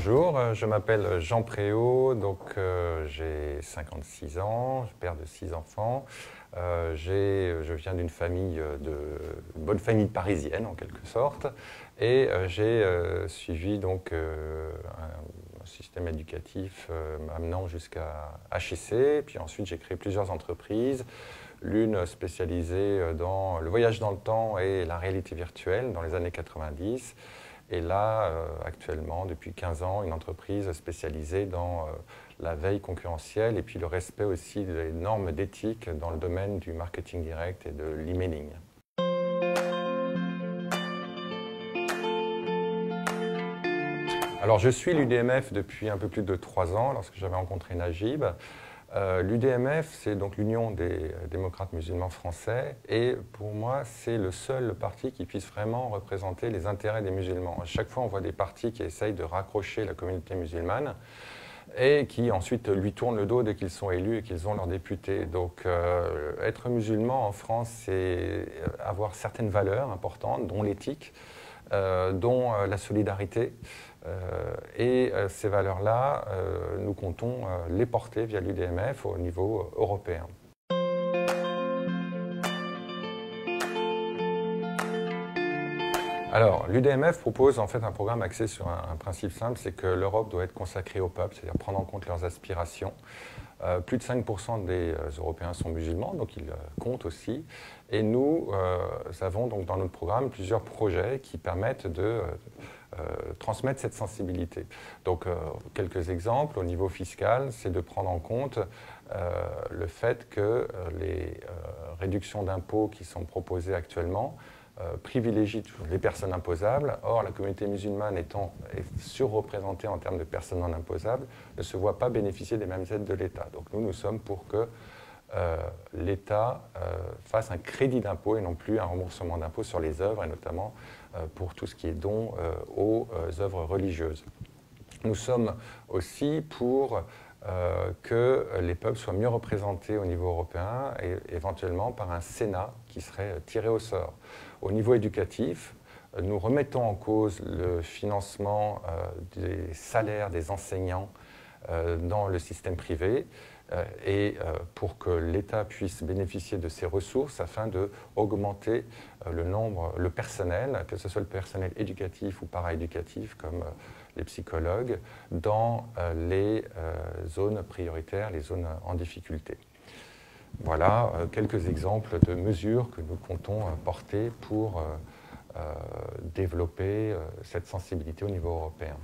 Bonjour, je m'appelle Jean Préau, donc j'ai 56 ans, je père de 6 enfants. Je viens d'une famille bonne famille parisienne en quelque sorte, et j'ai suivi donc un système éducatif m'amenant jusqu'à HEC, puis ensuite j'ai créé plusieurs entreprises, l'une spécialisée dans le voyage dans le temps et la réalité virtuelle dans les années 90. Et là, actuellement, depuis 15 ans, une entreprise spécialisée dans la veille concurrentielle et puis le respect aussi des normes d'éthique dans le domaine du marketing direct et de l'emailing. Alors, je suis l'UDMF depuis un peu plus de 3 ans, lorsque j'avais rencontré Najib. L'UDMF, c'est donc l'Union des démocrates musulmans français, et pour moi, c'est le seul parti qui puisse vraiment représenter les intérêts des musulmans. À chaque fois, on voit des partis qui essayent de raccrocher la communauté musulmane et qui ensuite lui tournent le dos dès qu'ils sont élus et qu'ils ont leurs députés. Donc, être musulman en France, c'est avoir certaines valeurs importantes, dont l'éthique, dont la solidarité. Et ces valeurs-là, nous comptons les porter via l'UDMF au niveau européen. Alors, l'UDMF propose en fait un programme axé sur un principe simple, c'est que l'Europe doit être consacrée au peuple, c'est-à-dire prendre en compte leurs aspirations. Plus de 5% des Européens sont musulmans, donc ils comptent aussi. Et nous avons donc dans notre programme plusieurs projets qui permettent de transmettre cette sensibilité. Donc, quelques exemples au niveau fiscal, c'est de prendre en compte le fait que les réductions d'impôts qui sont proposées actuellement privilégient les personnes imposables. Or, la communauté musulmane est surreprésentée en termes de personnes non imposables, ne se voit pas bénéficier des mêmes aides de l'État. Donc nous sommes pour que l'État fasse un crédit d'impôt et non plus un remboursement d'impôt sur les œuvres, et notamment pour tout ce qui est don aux œuvres religieuses. Nous sommes aussi pour que les peuples soient mieux représentés au niveau européen et éventuellement par un Sénat qui serait tiré au sort. Au niveau éducatif, nous remettons en cause le financement des salaires des enseignants dans le système privé et pour que l'État puisse bénéficier de ces ressources afin d'augmenter le personnel, que ce soit le personnel éducatif ou paraéducatif comme les psychologues, dans les zones prioritaires, les zones en difficulté. Voilà quelques exemples de mesures que nous comptons porter pour développer cette sensibilité au niveau européen.